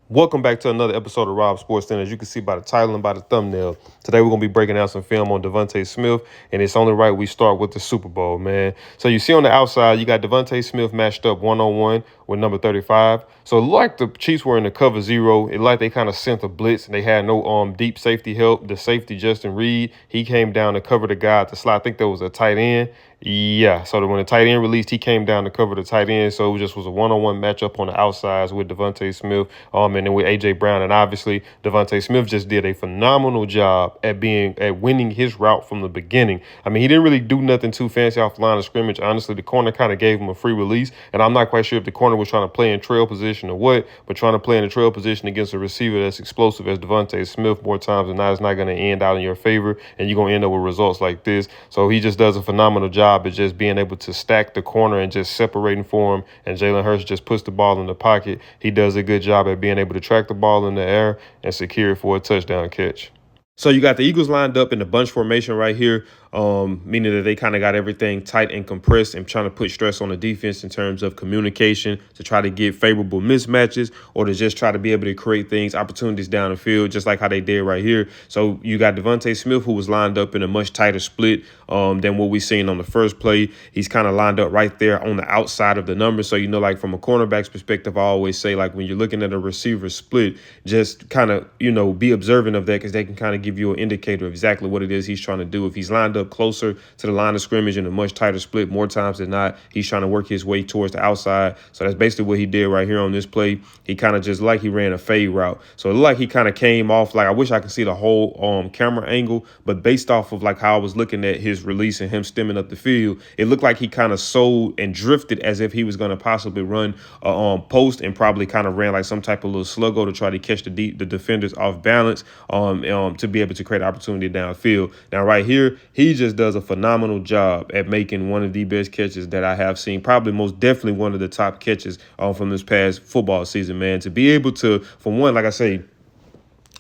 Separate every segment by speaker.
Speaker 1: Welcome back to another episode of Rob Sports Center. As you can see by the title and by the thumbnail, today we're going to be breaking down some film on Devontae Smith, and it's only right we start with the Super Bowl, man. So you see on the outside, you got Devontae Smith matched up one-on-one with number 35. So it looked like the Chiefs were in the cover zero. It looked like they kind of sent a blitz, and they had no deep safety help. The safety, Justin Reed, he came down to cover the guy at the slot. I think there was a tight end. Yeah, so when the tight end released, he came down to cover the tight end. So it just was a one-on-one matchup on the outsides with Devontae Smith, and then with A.J. Brown. And obviously, Devontae Smith just did a phenomenal job at winning his route from the beginning. I mean, he didn't really do nothing too fancy off the line of scrimmage. Honestly, the corner kind of gave him a free release, and I'm not quite sure if the corner was trying to play in trail position or what, but trying to play in a trail position against a receiver that's explosive as Devontae Smith more times than not is not going to end out in your favor, and you're going to end up with results like this. So he just does a phenomenal job at just being able to stack the corner and just separating for him, and Jalen Hurts just puts the ball in the pocket. He does a good job at being able to track the ball in the air and secure it for a touchdown catch. So you got the Eagles lined up in the bunch formation right here, meaning that they kind of got everything tight and compressed and trying to put stress on the defense in terms of communication to try to get favorable mismatches or to just try to be able to create opportunities down the field, just like how they did right here. So you got Devontae Smith, who was lined up in a much tighter split than what we seen on the first play. He's kind of lined up right there on the outside of the number. So, like from a cornerback's perspective, I always say, like, when you're looking at a receiver split, just kind of, be observant of that because they can kind of give you an indicator of exactly what it is he's trying to do. If he's lined up closer to the line of scrimmage in a much tighter split, more times than not, he's trying to work his way towards the outside. So that's basically what he did right here on this play. He kind of just like he ran a fade route. So it looked like he kind of came off, like, I wish I could see the whole camera angle, but based off of like how I was looking at his release and him stemming up the field, it looked like he kind of sold and drifted as if he was going to possibly run a post and probably kind of ran like some type of little sluggo to try to catch the defenders off balance to be able to create opportunity downfield. Now right here, he just does a phenomenal job at making one of the best catches that I have seen, probably most definitely one of the top catches from this past football season, man. To be able to, for one, like I say,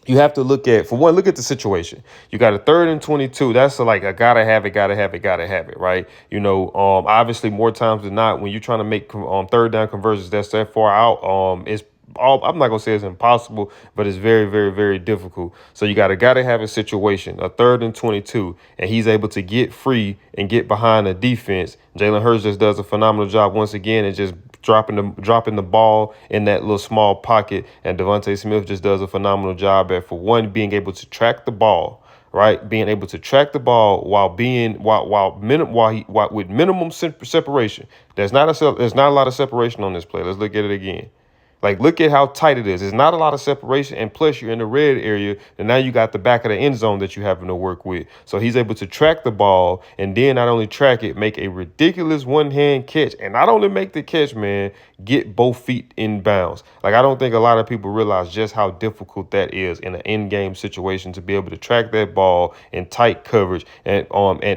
Speaker 1: you have to look at, for one, look at the situation. You got a 3rd and 22. That's like a gotta have it, right? Obviously more times than not, when you're trying to make third down conversions that's that far out, it's I'm not gonna say it's impossible, but it's very, very, very difficult. So you gotta have a situation, a 3rd and 22, and he's able to get free and get behind the defense. Jalen Hurts just does a phenomenal job once again and just dropping the ball in that little small pocket, and Devontae Smith just does a phenomenal job at, for one, being able to track the ball, right? Being able to track the ball with minimum separation. There's not a lot of separation on this play. Let's look at it again. Like, look at how tight it is. There's not a lot of separation, and plus you're in the red area, and now you got the back of the end zone that you're having to work with. So he's able to track the ball, and then not only track it, make a ridiculous one-hand catch, and not only make the catch, man, get both feet in bounds. Like, I don't think a lot of people realize just how difficult that is in an in-game situation to be able to track that ball in tight coverage and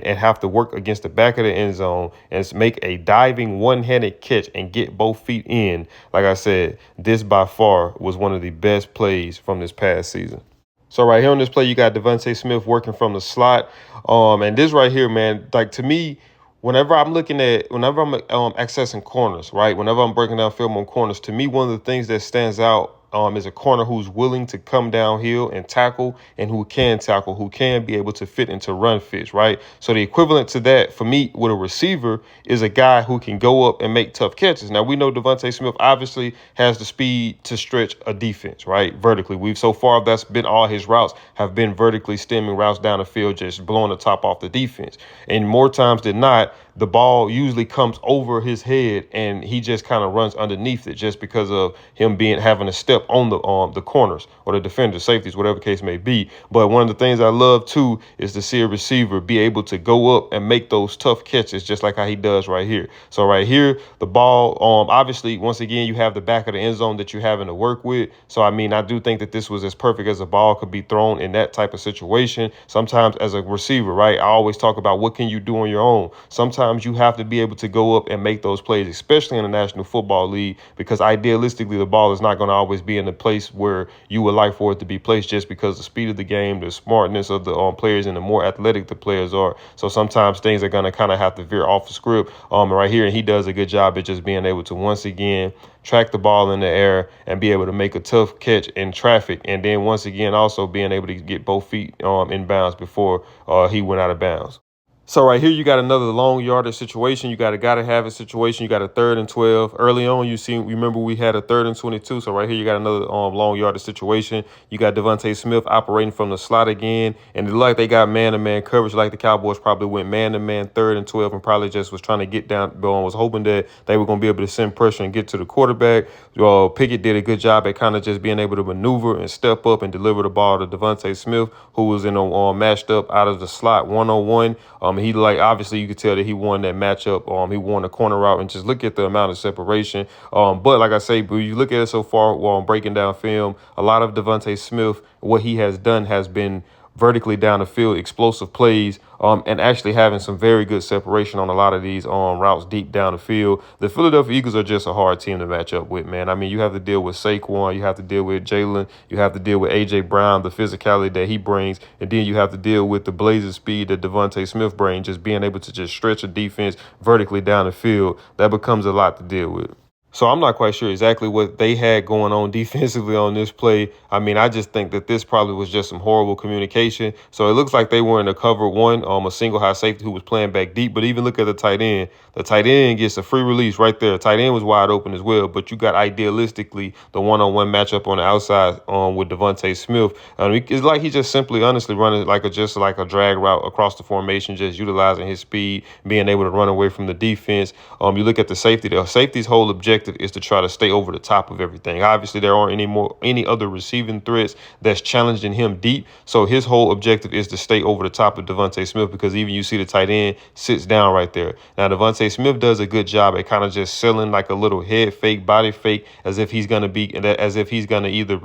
Speaker 1: have to work against the back of the end zone and make a diving one-handed catch and get both feet in. Like I said, this by far was one of the best plays from this past season. So right here on this play, you got Devontae Smith working from the slot. And this right here, man, like, to me, whenever I'm accessing corners, right? Whenever I'm breaking down film on corners, to me, one of the things that stands out is a corner who's willing to come downhill and tackle, and who can be able to fit into run fits, right? So the equivalent to that for me with a receiver is a guy who can go up and make tough catches. Now, we know Devontae Smith obviously has the speed to stretch a defense, right? Vertically. So far, that's been all his routes have been vertically stemming routes down the field, just blowing the top off the defense. And more times than not, the ball usually comes over his head and he just kind of runs underneath it just because of him having a step on the corners or the defenders, safeties, whatever the case may be. But one of the things I love too is to see a receiver be able to go up and make those tough catches just like how he does right here. So right here, the ball, obviously, once again, you have the back of the end zone that you're having to work with. So, I mean, I do think that this was as perfect as a ball could be thrown in that type of situation. Sometimes as a receiver, right, I always talk about what can you do on your own. Sometimes sometimes you have to be able to go up and make those plays, especially in the National Football League, because idealistically the ball is not going to always be in the place where you would like for it to be placed, just because the speed of the game, the smartness of the players, and the more athletic the players are. So sometimes things are going to kind of have to veer off the script. And right here, he does a good job at just being able to once again track the ball in the air and be able to make a tough catch in traffic. And then once again, also being able to get both feet in bounds before he went out of bounds. So right here, you got another long yardage situation. You got a gotta have it situation. You got a 3rd and 12. Early on, remember we had a 3rd and 22. So right here, you got another long yardage situation. You got Devontae Smith operating from the slot again. And it looked like they got man-to-man coverage, like the Cowboys probably went man-to-man 3rd and 12 and probably just was trying to get down, was hoping that they were going to be able to send pressure and get to the quarterback. Pickett did a good job at kind of just being able to maneuver and step up and deliver the ball to Devontae Smith, who was in a matched up out of the slot 1-on-1. He obviously you could tell that he won that matchup. He won the corner route, and just look at the amount of separation. But like I say, but you look at it so far while I'm breaking down film, a lot of Devontae Smith, what he has done has been vertically down the field, explosive plays, and actually having some very good separation on a lot of these routes deep down the field. The Philadelphia Eagles are just a hard team to match up with, man. I mean, you have to deal with Saquon, you have to deal with Jalen, you have to deal with A.J. Brown, the physicality that he brings, and then you have to deal with the blazing speed that Devontae Smith brings, just being able to just stretch a defense vertically down the field. That becomes a lot to deal with. So I'm not quite sure exactly what they had going on defensively on this play. I mean, I just think that this probably was just some horrible communication. So it looks like they were in a cover one, a single high safety who was playing back deep. But even look at the tight end. The tight end gets a free release right there. Tight end was wide open as well. But you got idealistically the one-on-one matchup on the outside with Devontae Smith. It's like he's just simply, honestly, running like a drag route across the formation, just utilizing his speed, being able to run away from the defense. You look at the safety. The safety's whole objective is to try to stay over the top of everything. Obviously, there aren't any other receiving threats that's challenging him deep. So his whole objective is to stay over the top of Devontae Smith, because even you see the tight end sits down right there. Now, Devontae Smith does a good job at kind of just selling like a little head fake, body fake, as if he's going to either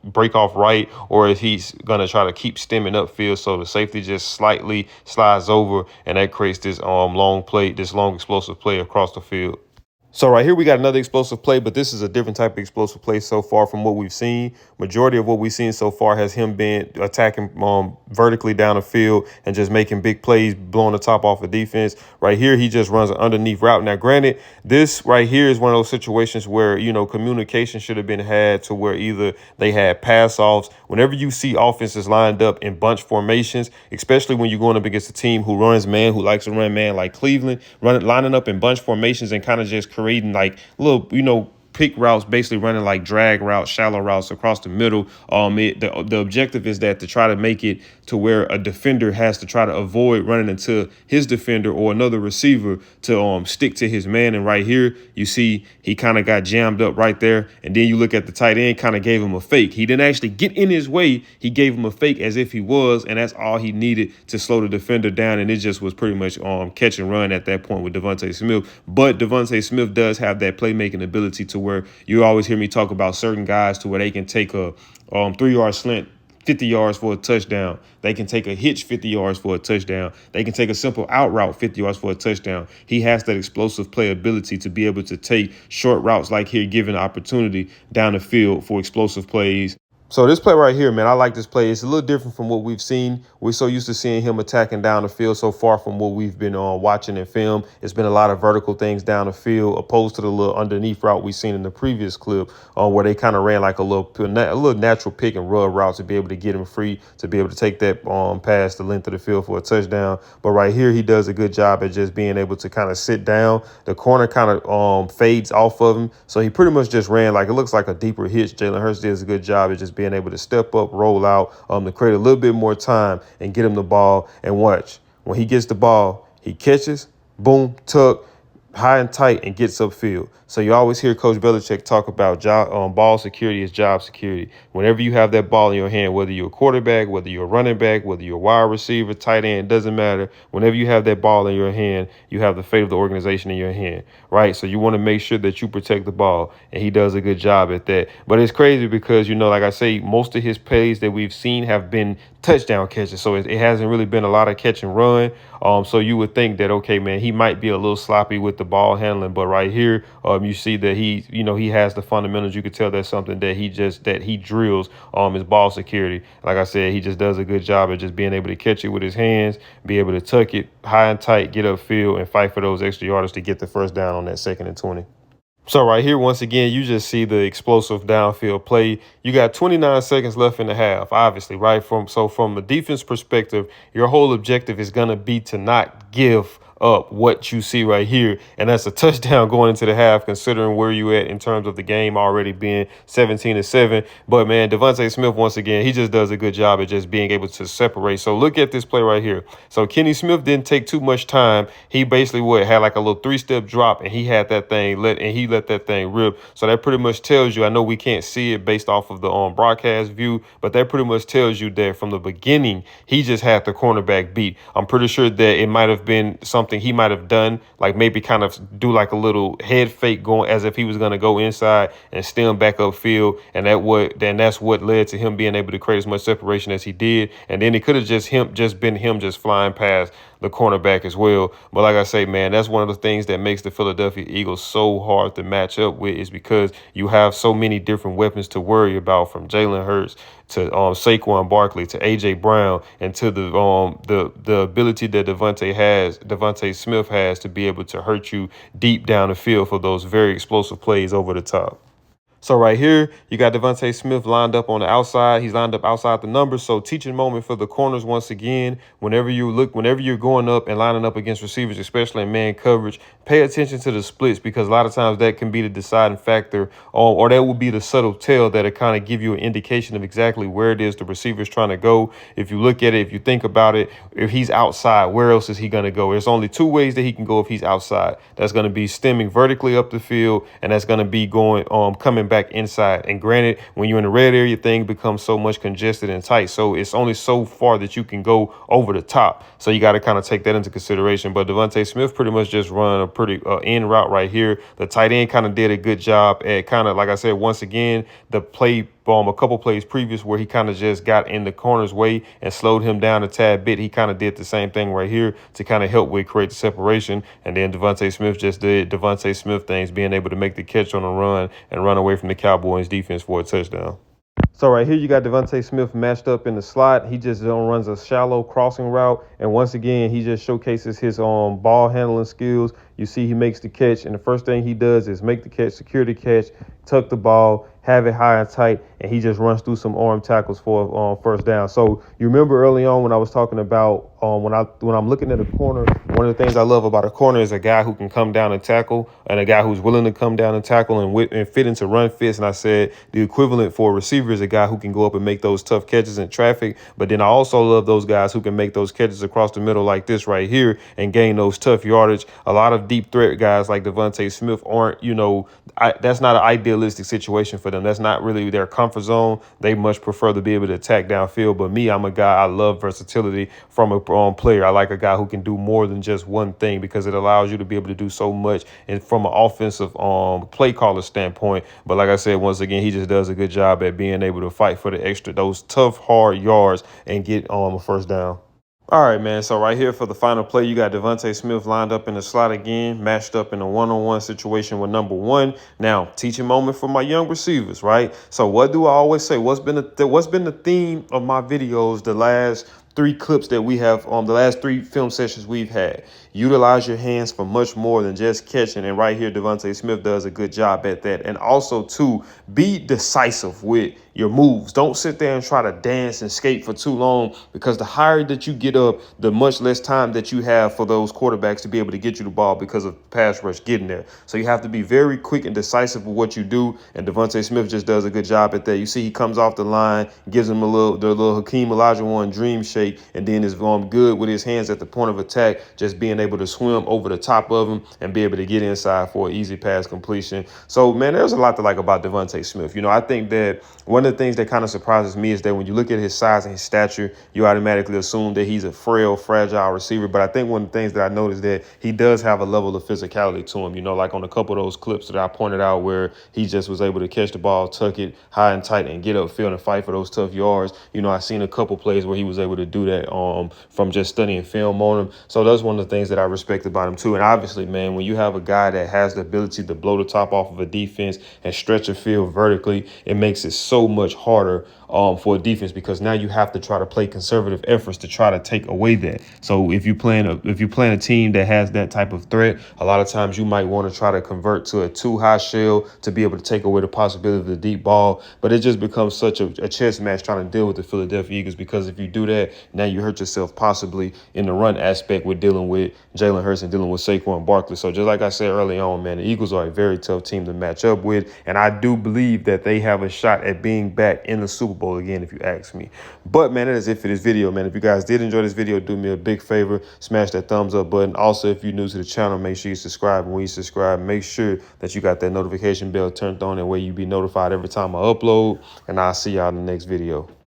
Speaker 1: break off right, or if he's going to try to keep stemming upfield. So the safety just slightly slides over, and that creates this long explosive play across the field. So right here, we got another explosive play, but this is a different type of explosive play so far from what we've seen. Majority of what we've seen so far has him been attacking vertically down the field and just making big plays, blowing the top off of defense. Right here, he just runs an underneath route. Now, granted, this right here is one of those situations where, communication should have been had to where either they had pass offs. Whenever you see offenses lined up in bunch formations, especially when you're going up against a team who runs man, who likes to run man like Cleveland, lining up in bunch formations and kind of just creating like little, pick routes, basically running like drag routes, shallow routes across the middle. The objective is that to try to make it to where a defender has to try to avoid running into his defender or another receiver to stick to his man. And right here, you see he kind of got jammed up right there. And then you look at the tight end, kind of gave him a fake. He didn't actually get in his way. He gave him a fake as if he was, and that's all he needed to slow the defender down. And it just was pretty much catch and run at that point with Devontae Smith. But Devontae Smith does have that playmaking ability to where you always hear me talk about certain guys to where they can take a 3-yard slant 50 yards for a touchdown. They can take a hitch 50 yards for a touchdown. They can take a simple out route 50 yards for a touchdown. He has that explosive play ability to be able to take short routes like here, given opportunity down the field for explosive plays. So this play right here, man, I like this play. It's a little different from what we've seen. We're so used to seeing him attacking down the field, so far from what we've been watching in film. It's been a lot of vertical things down the field, opposed to the little underneath route we've seen in the previous clip, where they kind of ran like a little natural pick and rub route to be able to get him free, to be able to take that pass the length of the field for a touchdown. But right here, he does a good job at just being able to kind of sit down. The corner kind of fades off of him, so he pretty much just ran like it looks like a deeper hitch. Jalen Hurts does a good job at just being able to step up, roll out, to create a little bit more time and get him the ball. And watch, when he gets the ball, he catches, boom, tuck, high and tight, and gets upfield. So you always hear Coach Belichick talk about ball security is job security. Whenever you have that ball in your hand, whether you're a quarterback, whether you're a running back, whether you're a wide receiver, tight end, doesn't matter. Whenever you have that ball in your hand, you have the fate of the organization in your hand, right? So you want to make sure that you protect the ball, and he does a good job at that. But it's crazy because, like I say, most of his plays that we've seen have been touchdown catches. So it hasn't really been a lot of catch and run. So you would think that, okay, man, he might be a little sloppy with the ball handling, but right here, you see that he has the fundamentals. You could tell that's something that he drills his ball security. Like I said, he just does a good job of just being able to catch it with his hands, be able to tuck it high and tight, get upfield, and fight for those extra yards to get the first down on that 2nd and 20. So right here, once again, you just see the explosive downfield play. You got 29 seconds left in the half, obviously, right? From a defense perspective, your whole objective is going to be to not give up what you see right here. And that's a touchdown going into the half, considering where you at in terms of the game already being 17-7. But man, Devontae Smith, once again, he just does a good job at just being able to separate. So look at this play right here. So Kenny Smith didn't take too much time. He basically had like a little 3-step drop, and he had that thing let that thing rip. So that pretty much tells you, I know we can't see it based off of the broadcast view, but that pretty much tells you that from the beginning, he just had the cornerback beat. I'm pretty sure that it might have been something he might have done, like maybe kind of do like a little head fake going as if he was going to go inside and stem back upfield. And that's what led to him being able to create as much separation as he did. And then it could have been him just flying past the cornerback as well. But like I say, man, that's one of the things that makes the Philadelphia Eagles so hard to match up with, is because you have so many different weapons to worry about, from Jalen Hurts to Saquon Barkley to AJ Brown, and to the ability that Devontae Smith has to be able to hurt you deep down the field for those very explosive plays over the top. So right here, you got Devontae Smith lined up on the outside. He's lined up outside the numbers. So teaching moment for the corners once again. Whenever you're going up and lining up against receivers, especially in man coverage, pay attention to the splits, because a lot of times that can be the deciding factor, or that will be the subtle tell that'll kind of give you an indication of exactly where it is the receiver's trying to go. If you look at it, if you think about it, if he's outside, where else is he going to go? There's only 2 ways that he can go if he's outside. That's going to be stemming vertically up the field, and that's going to be going coming back inside. And granted, when you're in the red area, thing becomes so much congested and tight, so it's only so far that you can go over the top. So you got to kind of take that into consideration. But Devontae Smith pretty much just run a pretty end route right here. The tight end kind of did a good job at kind of, like I said, once again, the play a couple plays previous where he kind of just got in the corner's way and slowed him down a tad bit. He kind of did the same thing right here to kind of help with create the separation. And then Devontae Smith just did Devontae Smith things, being able to make the catch on a run and run away from the Cowboys defense for a touchdown. So right here, you got Devontae Smith matched up in the slot. He just runs a shallow crossing route. And once again, he just showcases his ball handling skills. You see he makes the catch, and the first thing he does is make the catch, secure the catch, tuck the ball, have it high and tight, and he just runs through some arm tackles for first down. So you remember early on when I was talking about when I'm looking at a corner, one of the things I love about a corner is a guy who can come down and tackle, and a guy who's willing to come down and tackle and fit into run fits. And I said the equivalent for a receiver is a guy who can go up and make those tough catches in traffic. But then I also love those guys who can make those catches across the middle like this right here and gain those tough yardage. A lot of deep threat guys like Devontae Smith aren't, that's not an idealistic situation for them. That's not really their comfort zone. They much prefer to be able to attack downfield. But me, I'm a guy, I love versatility from a player. I like a guy who can do more than just one thing, because it allows you to be able to do so much and from an offensive play caller standpoint. But like I said, once again, he just does a good job at being able to fight for those tough, hard yards and get a first down. All right, man. So right here for the final play, you got Devontae Smith lined up in the slot again, matched up in a one-on-one situation with number 1. Now, teaching moment for my young receivers, right? So what do I always say? What's been the theme of my videos the last 3 clips that we have on the last 3 film sessions we've had? Utilize your hands for much more than just catching. And right here, Devontae Smith does a good job at that. And also, to be decisive with your moves. Don't sit there and try to dance and skate for too long, because the higher that you get up, the much less time that you have for those quarterbacks to be able to get you the ball because of pass rush getting there. So you have to be very quick and decisive with what you do. And Devontae Smith just does a good job at that. You see he comes off the line, gives him the little Hakeem Olajuwon dream shake, and then is good with his hands at the point of attack, just being able to swim over the top of him and be able to get inside for an easy pass completion. So, man, there's a lot to like about Devontae Smith. I think that one of the things that kind of surprises me is that when you look at his size and his stature, you automatically assume that he's a frail, fragile receiver. But I think one of the things that I noticed that he does have a level of physicality to him, like on a couple of those clips that I pointed out where he just was able to catch the ball, tuck it high and tight, and get upfield and fight for those tough yards. I've seen a couple plays where he was able to do that from just studying film on him. So that's one of the things that I respect about him too. And obviously, man, when you have a guy that has the ability to blow the top off of a defense and stretch a field vertically, it makes it so much harder for a defense, because now you have to try to play conservative efforts to try to take away that. So if you playing a team that has that type of threat, a lot of times you might want to try to convert to a too high shell to be able to take away the possibility of the deep ball. But it just becomes such a chess match trying to deal with the Philadelphia Eagles, because if you do that, now you hurt yourself possibly in the run aspect with dealing with Jalen Hurts and dealing with Saquon Barkley. So just like I said early on, man, the Eagles are a very tough team to match up with. And I do believe that they have a shot at being back in the Super Bowl again, if you ask me. But, man, that is it for this video, man. If you guys did enjoy this video, do me a big favor. Smash that thumbs up button. Also, if you're new to the channel, make sure you subscribe. And when you subscribe, make sure that you got that notification bell turned on. That way you be notified every time I upload. And I'll see y'all in the next video.